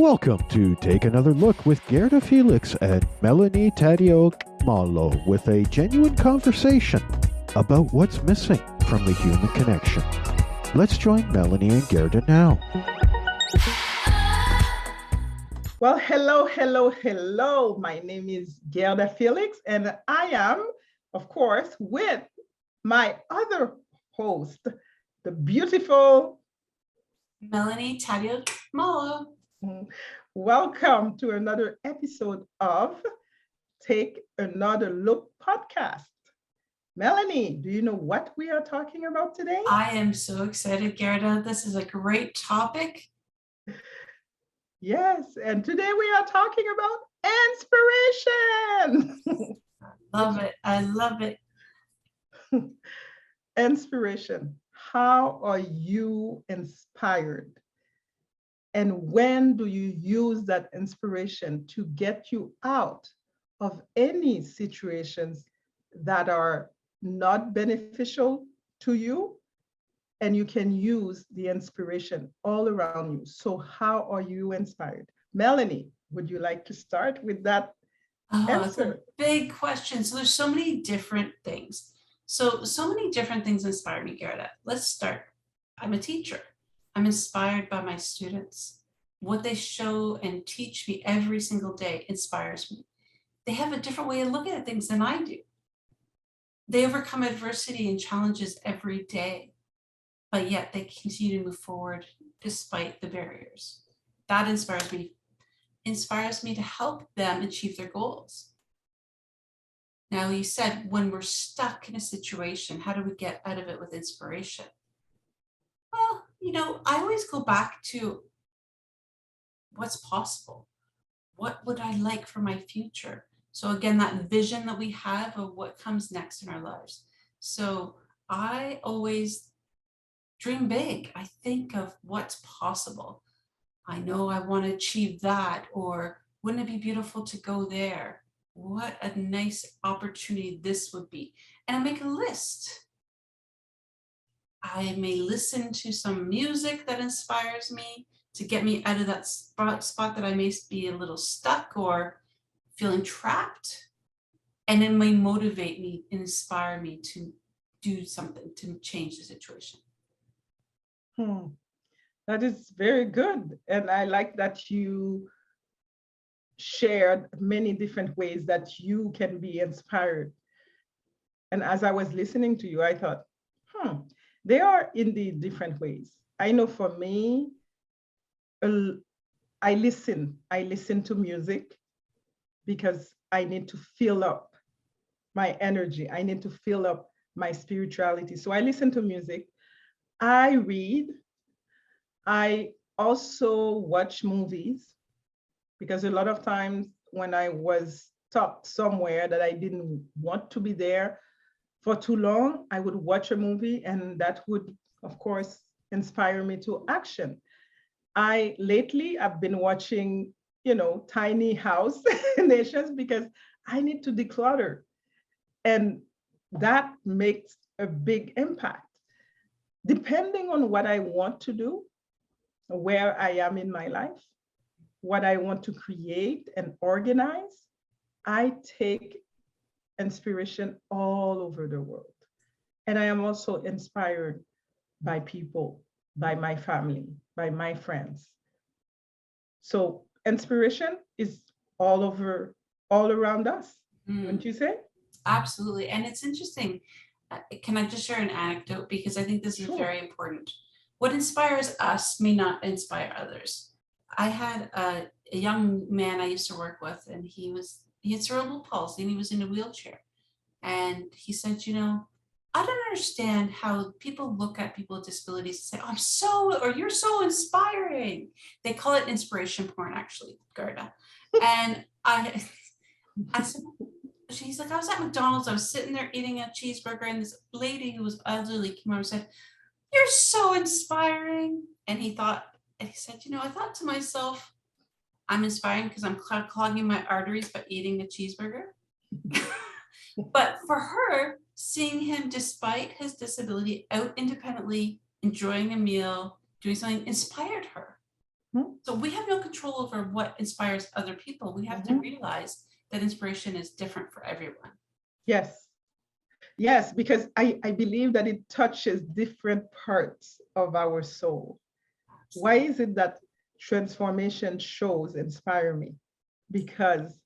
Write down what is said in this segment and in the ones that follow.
Welcome to Take Another Look with Gerda Felix and Melanie Taddeo Malo with a genuine conversation about what's missing from the human connection. Let's join Melanie and Gerda now. Well, hello. My name is Gerda Felix, and I am, of course, with my other host, the beautiful Melanie Taddeo Malo. Welcome to another episode of Take Another Look podcast. Melanie, do you know what we are talking about today? I am so excited, Gerda. This is a great topic. Yes, and today we are talking about inspiration. I love it. Inspiration. How are you inspired? And when do you use that inspiration to get you out of any situations that are not beneficial to you? And you can use the inspiration all around you. So how are you inspired? Melanie, would you like to start with that answer? It's a big question. So there's so many different things. So many different things inspire me, Gerda. Let's start. I'm a teacher. I'm inspired by my students. What they show and teach me every single day inspires me. They have a different way of looking at things than I do. They overcome adversity and challenges every day, but yet they continue to move forward despite the barriers. That inspires me to help them achieve their goals. Now, you said when we're stuck in a situation, how do we get out of it with inspiration? Well, I always go back to what's possible. What would I like for my future? So again, that vision that we have of what comes next in our lives. So I always dream big. I think of what's possible. I know I want to achieve that, or wouldn't it be beautiful to go there? What a nice opportunity this would be. And I make a list. I may listen to some music that inspires me to get me out of that spot that I may be a little stuck or feeling trapped. And it may motivate me, inspire me to do something to change the situation. That is very good. And I like that you shared many different ways that you can be inspired. And as I was listening to you, I thought, there are indeed different ways. I know for me, I listen to music because I need to fill up my energy. I need to fill up my spirituality. So I listen to music. I read. I also watch movies because a lot of times when I was stuck somewhere that I didn't want to be there for too long, I would watch a movie and that would, of course, inspire me to action. Lately, I've been watching, Tiny House Nations because I need to declutter. And that makes a big impact. Depending on what I want to do, where I am in my life, what I want to create and organize, I take inspiration all over the world. And I am also inspired by people, by my family, by my friends. So inspiration is all around us, wouldn't you say? Absolutely. And it's interesting. Can I just share an anecdote? Because I think this is very important. What inspires us may not inspire others. I had a young man I used to work with, and he had cerebral palsy and he was in a wheelchair. And he said, I don't understand how people look at people with disabilities and say, you're so inspiring. They call it inspiration porn, actually, Gerda. And I said, he's like, I was at McDonald's, I was sitting there eating a cheeseburger, and this lady who was elderly came over and said, you're so inspiring. And he said, I thought to myself, I'm inspiring because I'm clogging my arteries by eating a cheeseburger. But for her, seeing him, despite his disability, out independently, enjoying a meal, doing something, inspired her. So we have no control over what inspires other people. We have to realize that inspiration is different for everyone. Yes. Yes, because I believe that it touches different parts of our soul. Why is it that transformation shows inspire me? Because,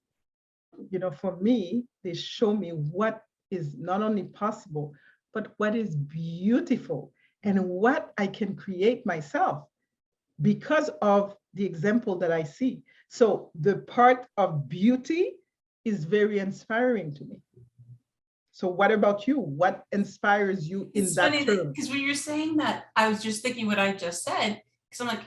for me, they show me what is not only possible, but what is beautiful and what I can create myself because of the example that I see. So the part of beauty is very inspiring to me. So what about you? What inspires you in It's that funny term? because when you're saying that, I was just thinking what I just said, because I'm like,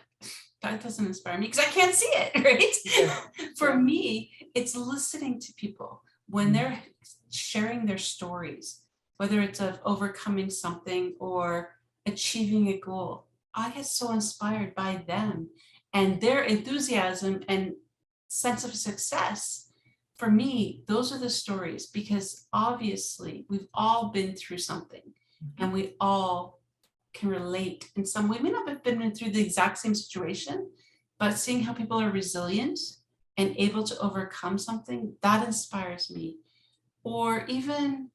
that doesn't inspire me because I can't see it, right? Yeah. For Yeah. me, it's listening to people when they're sharing their stories, whether it's of overcoming something or achieving a goal. I get so inspired by them and their enthusiasm and sense of success. For me, those are the stories because obviously we've all been through something and we all can relate in some way. We may not have been through the exact same situation, but seeing how people are resilient and able to overcome something, that inspires me. Or even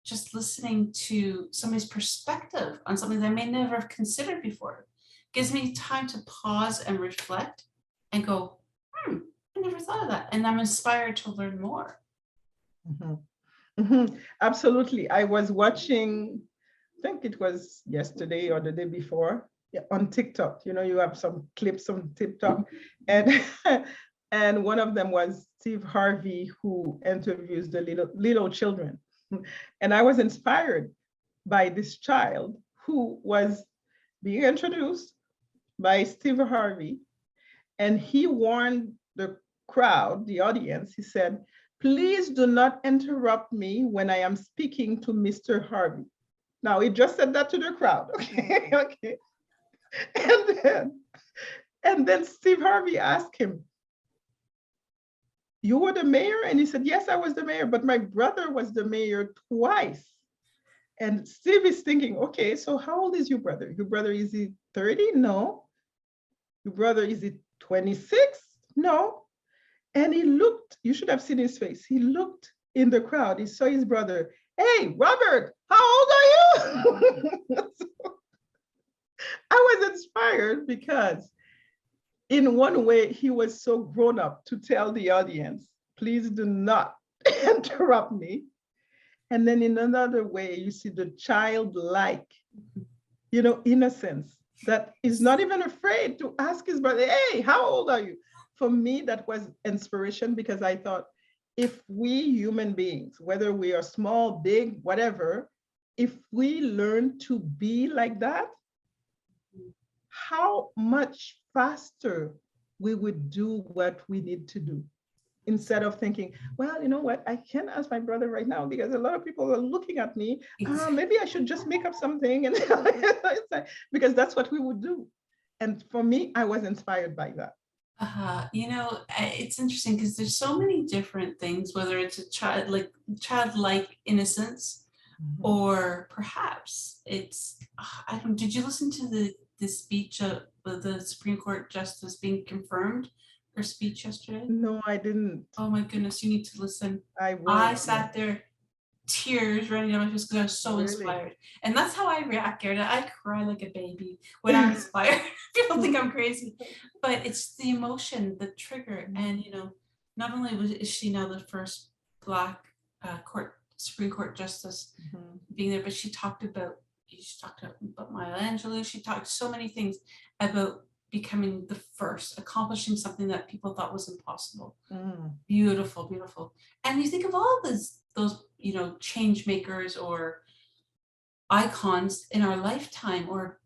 just listening to somebody's perspective on something that I may never have considered before gives me time to pause and reflect and go, I never thought of that. And I'm inspired to learn more. Absolutely. I was watching, I think it was yesterday or the day before, on TikTok. You have some clips on TikTok, and and one of them was Steve Harvey, who interviews the little children. And I was inspired by this child who was being introduced by Steve Harvey, and he warned the crowd, the audience. He said, "Please do not interrupt me when I am speaking to Mr. Harvey." Now, he just said that to the crowd. Okay. Okay. And then Steve Harvey asked him, "You were the mayor?" And he said, "Yes, I was the mayor, but my brother was the mayor twice." And Steve is thinking, okay, so how old is your brother? Your brother, is he 30? No. Your brother, is he 26? No. And he looked, you should have seen his face. He looked in the crowd. He saw his brother. "Hey, Robert, how old are you?" So I was inspired because in one way, he was so grown up to tell the audience, "Please do not interrupt me." And then in another way, you see the childlike, innocence that is not even afraid to ask his brother, "Hey, how old are you?" For me, that was inspiration because I thought, if we human beings, whether we are small, big, whatever, if we learn to be like that, how much faster we would do what we need to do, instead of thinking, well, you know what, I can't ask my brother right now because a lot of people are looking at me. Maybe I should just make up something. And because that's what we would do. And for me, I was inspired by that. It's interesting because there's so many different things, whether it's a childlike innocence, or perhaps it's, did you listen to the speech of the Supreme Court Justice being confirmed, her speech yesterday? No, I didn't. Oh my goodness, you need to listen. I sat there, tears running down my face because I was so inspired. And that's how I react, Gerda. I cry like a baby when I'm inspired. People think I'm crazy, but it's the emotion, the trigger. And, not only is she now the first Black Supreme Court Justice being there, but she talked about Maya Angelou. She talked so many things about becoming the first, accomplishing something that people thought was impossible. Beautiful, beautiful. And you think of all those change makers or icons in our lifetime or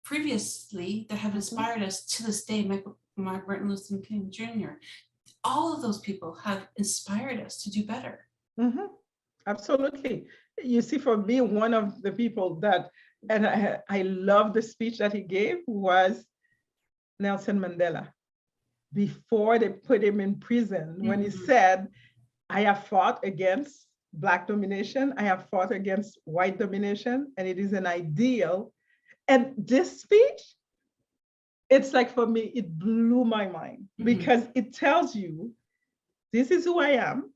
previously that have inspired us to this day. Martin Luther King Jr. All of those people have inspired us to do better. Absolutely. You see, for me, one of the people that, and I love the speech that he gave, was Nelson Mandela. Before they put him in prison, when he said, "I have fought against Black domination, I have fought against white domination, and it is an ideal." And this speech it's like for me, it blew my mind because it tells you this is who I am.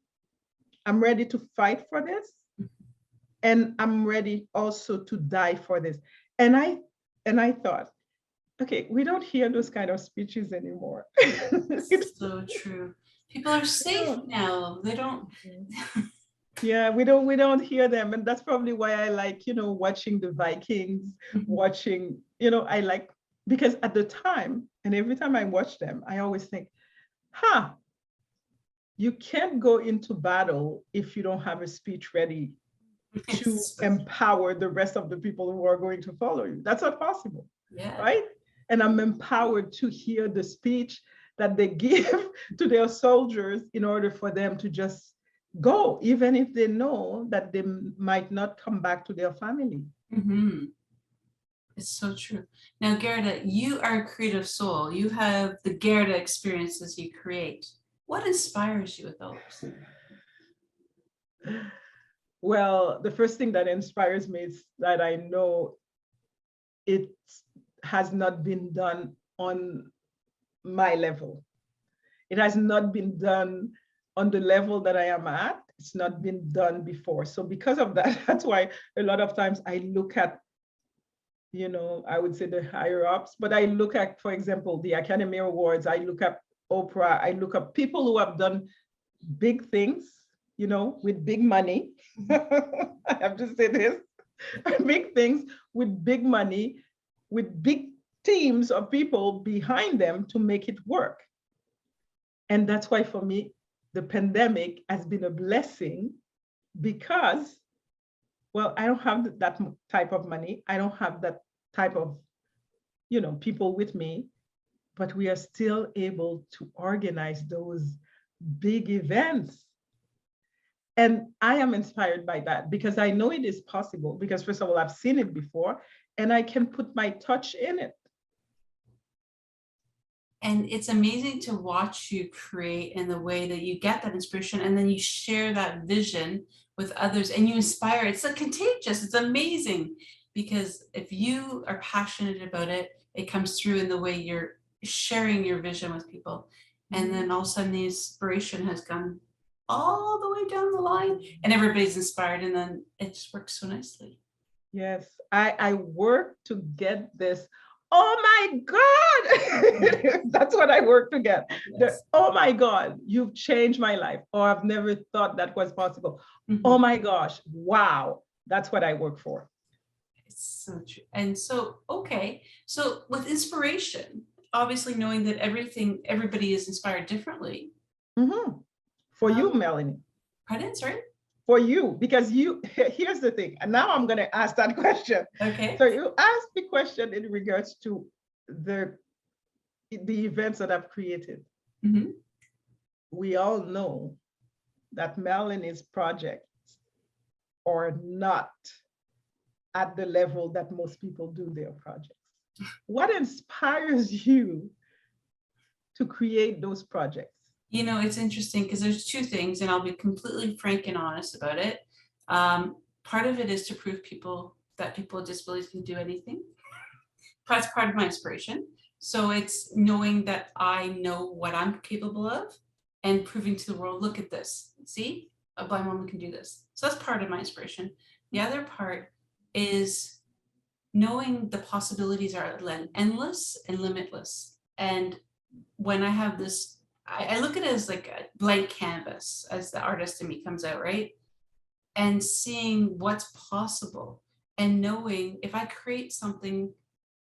I'm ready to fight for this. And I'm ready also to die for this. And I thought, okay, we don't hear those kind of speeches anymore. It's so true. People are safe now. They don't. Yeah, we don't hear them. And that's probably why I like, watching the Vikings, watching, I like, because at the time, and every time I watch them, I always think, you can't go into battle if you don't have a speech ready to empower the rest of the people who are going to follow you. That's not possible. Yeah. Right? And I'm empowered to hear the speech that they give to their soldiers in order for them to just go, even if they know that they might not come back to their family. It's so true. Now, Gerda, you are a creative soul. You have the Gerda experiences you create. What inspires you with those? Well, the first thing that inspires me is that I know it has not been done on my level. It has not been done on the level that I am at. It's not been done before. So because of that, that's why a lot of times I look at, I would say the higher ups, but I look at, for example, the Academy Awards, I look at Oprah, I look at people who have done big things, with big money. I have to say this, big things with big money, with big teams of people behind them to make it work. And that's why for me, the pandemic has been a blessing because, well, I don't have that type of money. I don't have that type of, people with me, but we are still able to organize those big events. And I am inspired by that because I know it is possible because first of all, I've seen it before and I can put my touch in it. And it's amazing to watch you create in the way that you get that inspiration and then you share that vision with others and you inspire. It's like contagious. It's amazing because if you are passionate about it, it comes through in the way you're sharing your vision with people. And then all of a sudden the inspiration has gone all the way down the line and everybody's inspired and then it just works so nicely. Yes, I work to get this. Oh my God, that's what I work to get. Yes. Oh my God, you've changed my life. Or I've never thought that was possible. Oh my gosh, wow, that's what I work for. It's so true. And so, okay, so with inspiration, obviously knowing that everybody is inspired differently. For you, Melanie. Pardon, sorry? For you, because here's the thing, and now I'm going to ask that question. Okay. So you asked the question in regards to the events that I've created. We all know that Melanie's projects are not at the level that most people do their projects. What inspires you to create those projects? It's interesting because there's two things, and I'll be completely frank and honest about it. Part of it is to prove that people with disabilities can do anything. That's part of my inspiration. So it's knowing that I know what I'm capable of and proving to the world, look at this. See, a blind woman can do this. So that's part of my inspiration. The other part is knowing the possibilities are endless and limitless. And when I have this, I look at it as like a blank canvas as the artist in me comes out, right? And seeing what's possible and knowing if I create something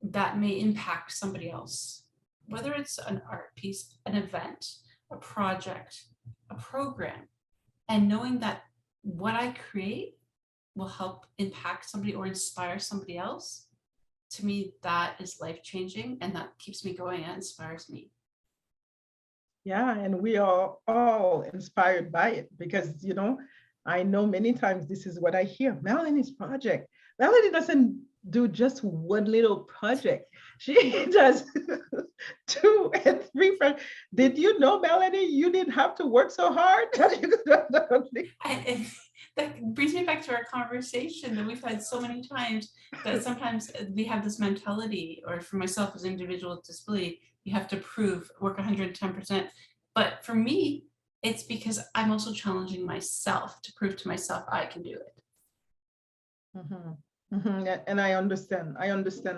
that may impact somebody else, whether it's an art piece, an event, a project, a program, and knowing that what I create will help impact somebody or inspire somebody else, to me, that is life-changing and that keeps me going and inspires me. Yeah, and we are all inspired by it because, I know many times this is what I hear. Melanie's project. Melanie doesn't do just one little project. She does 2 and 3 projects. Did you know, Melanie, you didn't have to work so hard? that brings me back to our conversation that we've had so many times, that sometimes we have this mentality, or for myself as an individual with disability, you have to prove, work 110%. But for me, it's because I'm also challenging myself to prove to myself I can do it. Yeah, and I understand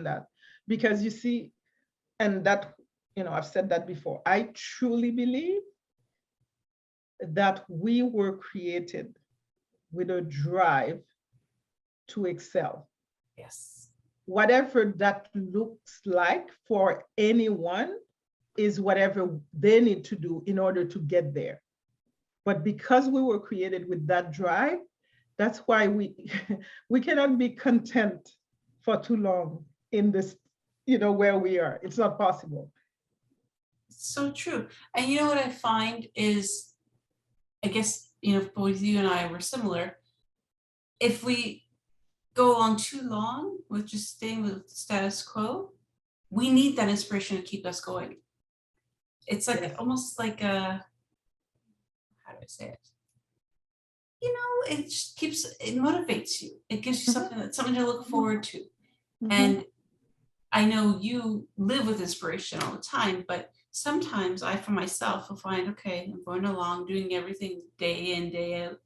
that, because you see, and that, I've said that before, I truly believe that we were created with a drive to excel. Yes. Whatever that looks like for anyone is whatever they need to do in order to get there. But because we were created with that drive, that's why we cannot be content for too long in this, where we are. It's not possible. So true. And you know what I find is, I guess, both you and I were similar. If we go on too long with just staying with status quo, we need that inspiration to keep us going. It's like almost like a, how do I say it? It just it motivates you. It gives you something to look forward to. And I know you live with inspiration all the time, but sometimes I, for myself, will find, okay, I'm going along, doing everything day in, day out.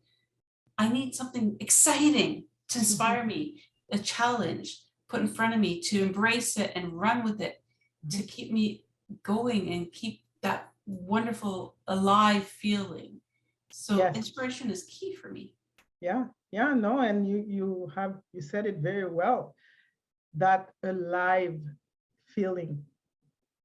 I need something exciting to inspire me, a challenge put in front of me to embrace it and run with it, to keep me going and keep that wonderful alive feeling. So inspiration is key for me. Yeah, no, and you said it very well, that alive feeling.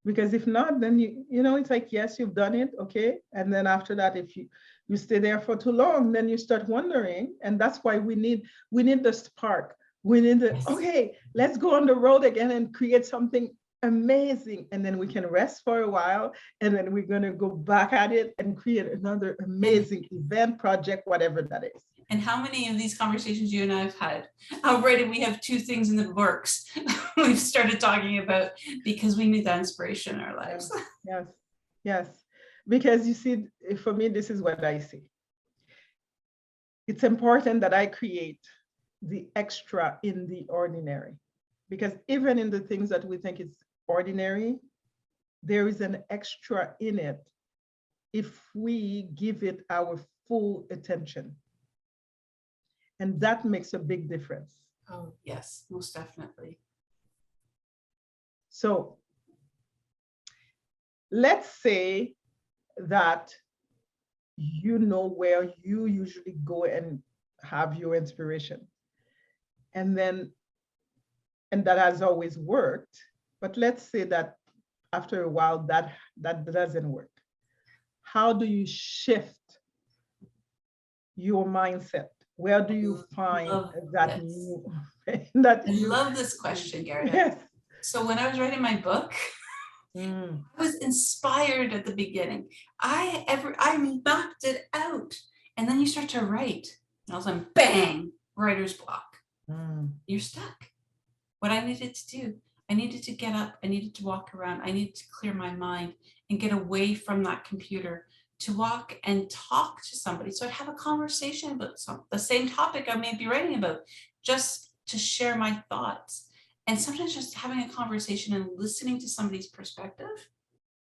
Because if not, then it's like, yes, you've done it, okay. And then after that, if you stay there for too long, then you start wondering. And that's why we need the spark. We need okay, let's go on the road again and create something amazing. And then we can rest for a while, and then we're going to go back at it and create another amazing event, project, whatever that is. And how many of these conversations you and I have had already? We have 2 things in the works we've started talking about because we need that inspiration in our lives. Yes. Because you see, for me, this is what I see. It's important that I create the extra in the ordinary, because even in the things that we think is ordinary, there is an extra in it if we give it our full attention. And that makes a big difference. Oh, yes, most definitely. So let's say that you know where you usually go and have your inspiration. And that has always worked. But let's say that after a while that doesn't work. How do you shift your mindset? Where do you find that new? I love this question, Gerda. Yes. So when I was writing my book, I was inspired at the beginning. I mapped it out, and then you start to write, and all of a sudden, bang, writer's block. You're stuck. What I needed to do, I needed to get up, I needed to walk around, I needed to clear my mind and get away from that computer, to walk and talk to somebody. So I'd have a conversation about the same topic I may be writing about, just to share my thoughts. And sometimes just having a conversation and listening to somebody's perspective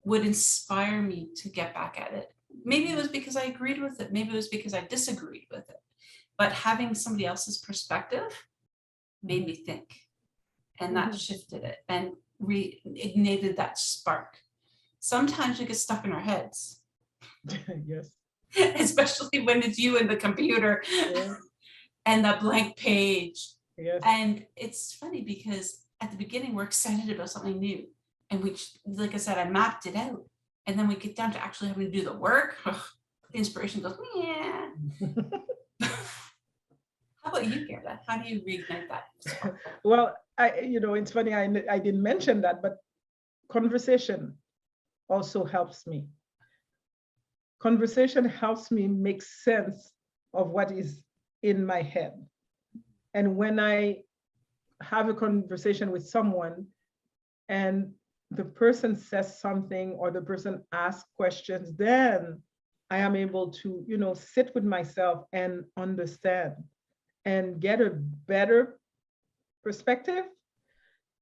would inspire me to get back at it. Maybe it was because I agreed with it. Maybe it was because I disagreed with it. But having somebody else's perspective made me think. And that shifted it and reignited that spark. Sometimes we get stuck in our heads. Yes. Especially when it's you and the computer and that blank page. Yes. And it's funny because at the beginning we're excited about something new, and we, like I said, I mapped it out, and then we get down to actually having to do the work. The inspiration goes, yeah. How about you, Gerda? How do you reignite that? Well, it's funny, I didn't mention that, but conversation also helps me. Conversation helps me make sense of what is in my head. And when I have a conversation with someone and the person says something or the person asks questions, then I am able to, sit with myself and understand and get a better perspective.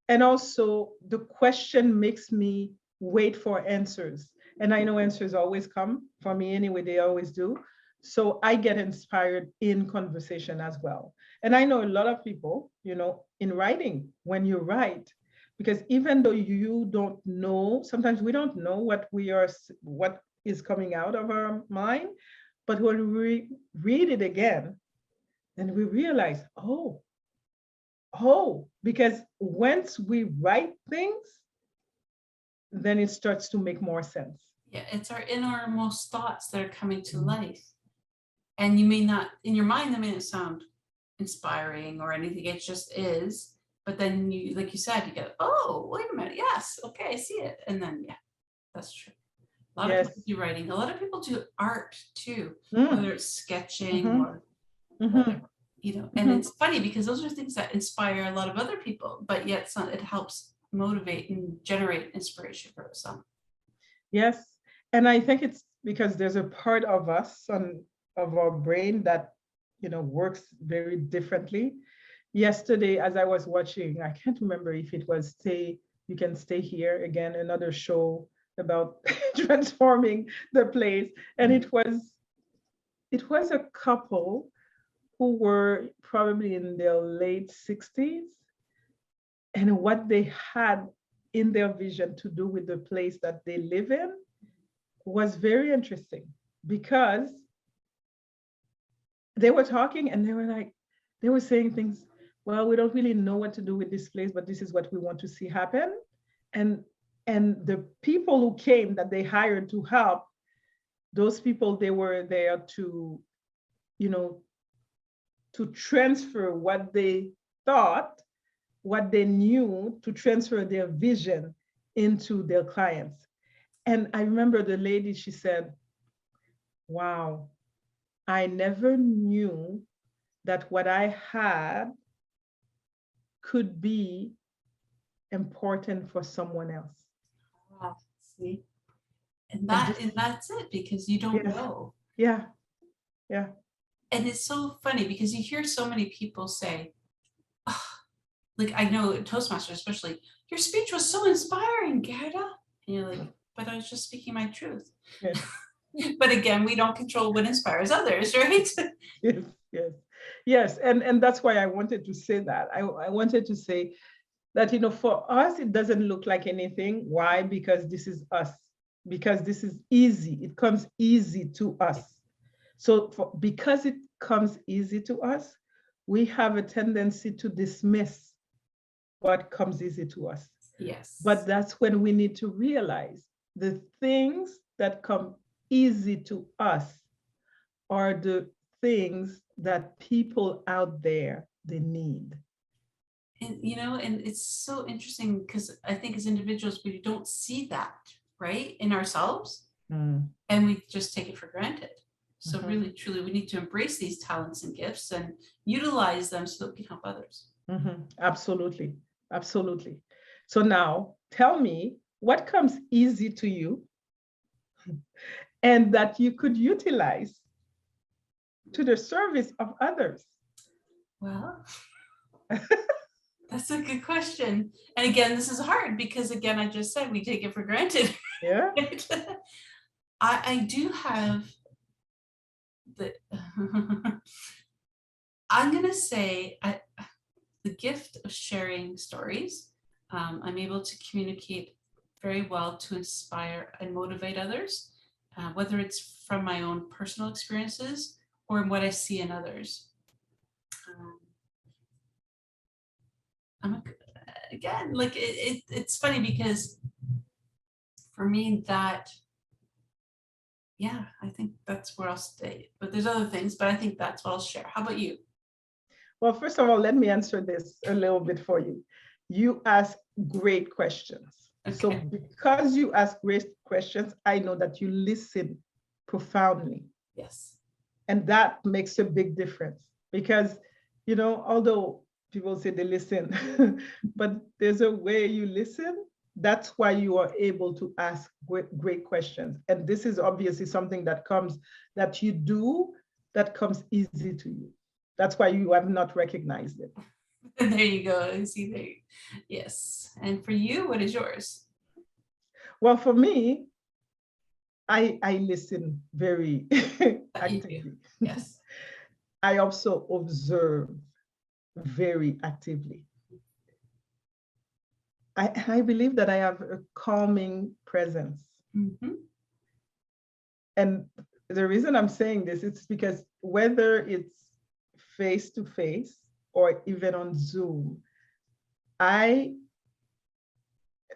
And also, the question makes me wait for answers. And I know answers always come for me anyway, they always do. So I get inspired in conversation as well. And I know a lot of people, in writing, when you write, because even though you don't know, sometimes we don't know what is coming out of our mind. But when we read it again, then we realize, because once we write things, then it starts to make more sense. Yeah, it's our innermost thoughts that are coming to life. And you may not, in your mind, that may not sound inspiring or anything, it just is. But then you, like you said, you go, oh, wait a minute, yes, okay, I see it. And then, yeah, that's true. A lot of people do writing. A lot of people do art too, whether it's sketching or whatever, and it's funny because those are things that inspire a lot of other people, but yet it helps motivate and generate inspiration for some. Yes. And I think it's because there's a part of us, of our brain that, works very differently. Yesterday, as I was watching, I can't remember if it was You Can Stay Here, again, another show about transforming the place. And it was a couple who were probably in their late 60s. And what they had in their vision to do with the place that they live in was very interesting, because they were talking and they were saying things, well, we don't really know what to do with this place, but this is what we want to see happen. And the people who came that they hired to help, those people, they were there to, to transfer what they thought, what they knew, to transfer their vision into their clients. And I remember the lady, she said, wow, I never knew that what I had could be important for someone else. Wow, see? And that's it, because you don't know. Yeah. Yeah. And it's so funny because you hear so many people say, oh, like I know Toastmasters especially, your speech was so inspiring, Gerda. And you're like, but I was just speaking my truth. Yes. But again, we don't control what inspires others, right? Yes. And that's why I wanted to say that. I wanted to say that, for us, it doesn't look like anything. Why? Because this is us. Because this is easy. It comes easy to us. So because it comes easy to us, we have a tendency to dismiss what comes easy to us. Yes. But that's when we need to realize the things that come easy to us are the things that people out there, they need. And, and it's so interesting because I think as individuals, we don't see that, right, in ourselves. And we just take it for granted. So really, truly, we need to embrace these talents and gifts and utilize them so that we can help others. Absolutely. Absolutely. So now tell me what comes easy to you and that you could utilize to the service of others. Well, that's a good question. And again, this is hard because, again, I just said we take it for granted. Yeah. I do have I'm going to say the gift of sharing stories. I'm able to communicate very well to inspire and motivate others, whether it's from my own personal experiences or in what I see in others. Again, like it's funny because for me that, yeah, I think that's where I'll stay. But there's other things, but I think that's what I'll share. How about you? Well, first of all, let me answer this a little bit for you. You ask great questions. Okay. So because you ask great questions, I know that you listen profoundly. Yes. And that makes a big difference because, although people say they listen, but there's a way you listen That's why you are able to ask great questions. And this is obviously something that you do that comes easy to you. That's why you have not recognized it. There you go. See there. Yes. And for you, what is yours? Well, for me, I listen very actively. Yes. I also observe very actively. I believe that I have a calming presence. Mm-hmm. And the reason I'm saying this, it's because whether it's face to face or even on Zoom,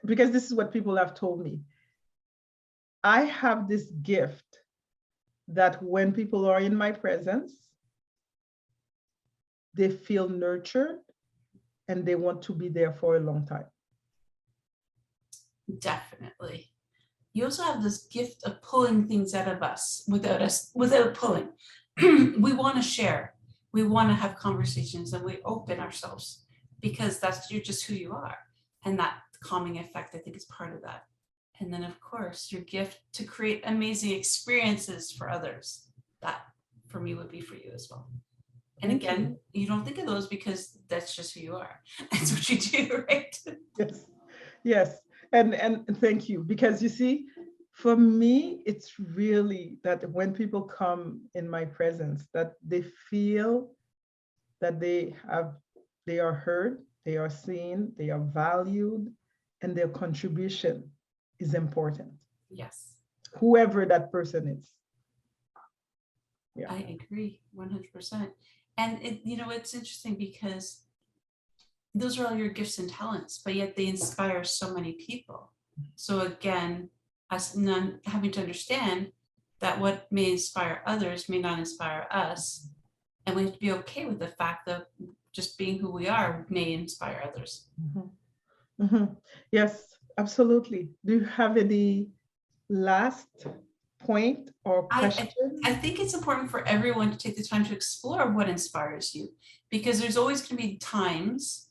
because this is what people have told me, I have this gift that when people are in my presence, they feel nurtured and they want to be there for a long time. Definitely. You also have this gift of pulling things out of us without pulling. We want to share. We want to have conversations, and we open ourselves because you're just who you are. And that calming effect, I think, is part of that. And then, of course, your gift to create amazing experiences for others. That, for me, would be for you as well. And again, you don't think of those because that's just who you are. That's what you do, right? Yes, yes. And thank you, because you see, for me, it's really that when people come in my presence, that they feel that they are heard, they are seen, they are valued, and their contribution is important. Yes. Whoever that person is. Yeah. I agree 100%. And it's interesting because those are all your gifts and talents, but yet they inspire so many people. So again, us having to understand that what may inspire others may not inspire us. And we have to be okay with the fact that just being who we are may inspire others. Mm-hmm. Mm-hmm. Yes, absolutely. Do you have any last point or question? I think it's important for everyone to take the time to explore what inspires you, because there's always going to be times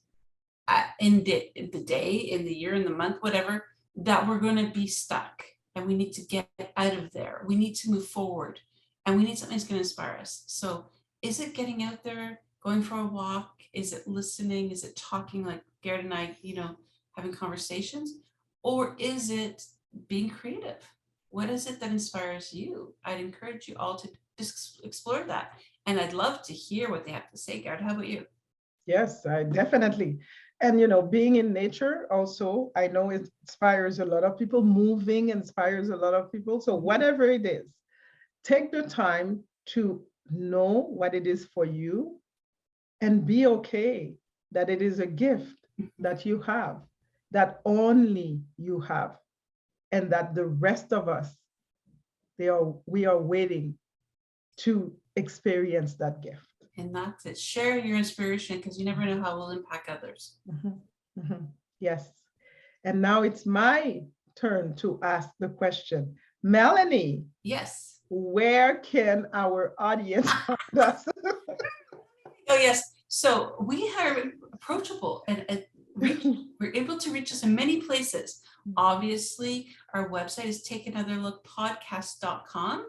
in the day, in the year, in the month, whatever, that we're going to be stuck and we need to get out of there. We need to move forward and we need something that's going to inspire us. So is it getting out there, going for a walk? Is it listening? Is it talking like Garrett and I, having conversations? Or is it being creative? What is it that inspires you? I'd encourage you all to just explore that. And I'd love to hear what they have to say. Garrett, how about you? Yes, I definitely. And, being in nature also, I know it inspires a lot of people. Moving inspires a lot of people. So whatever it is, take the time to know what it is for you and be okay that it is a gift that you have, that only you have, and that the rest of us, we are waiting to experience that gift. And that's it. Share your inspiration, because you never know how it will impact others. Mm-hmm. Mm-hmm. Yes. And now it's my turn to ask the question. Melanie. Yes. Where can our audience find us? Oh, yes. So we are approachable and we're able to reach us in many places. Obviously, our website is takeanotherlookpodcast.com.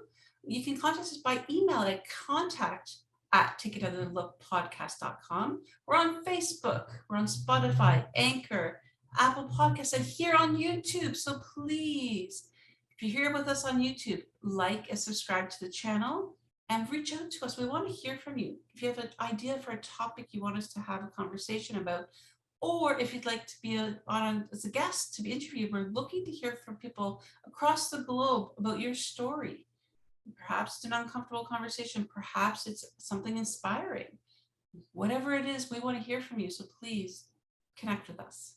You can contact us by email at contact@takeanotherlookpodcast.com. We're on Facebook, we're on Spotify, Anchor, Apple Podcasts, and here on YouTube. So please, if you're here with us on YouTube, like and subscribe to the channel and reach out to us. We want to hear from you. If you have an idea for a topic you want us to have a conversation about, or if you'd like to be on as a guest to be interviewed, we're looking to hear from people across the globe about your story. Perhaps it's an uncomfortable conversation. Perhaps it's something inspiring. Whatever it is, we want to hear from you. So please connect with us.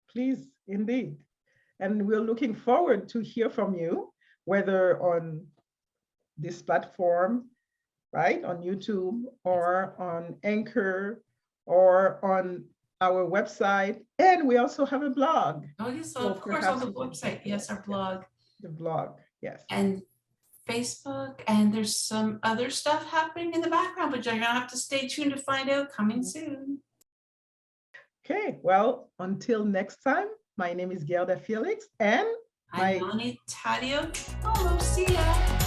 Please, indeed. And we're looking forward to hear from you, whether on this platform, right, on YouTube, or on Anchor, or on our website. And we also have a blog. Oh, yes, so of course, on the website. Yes, our blog. The blog, yes. And Facebook, and there's some other stuff happening in the background, but you're gonna have to stay tuned to find out, coming soon. Okay, well, until next time, My name is Gerda Felix, and I'm Melanie Taddeo. Oh, see ya.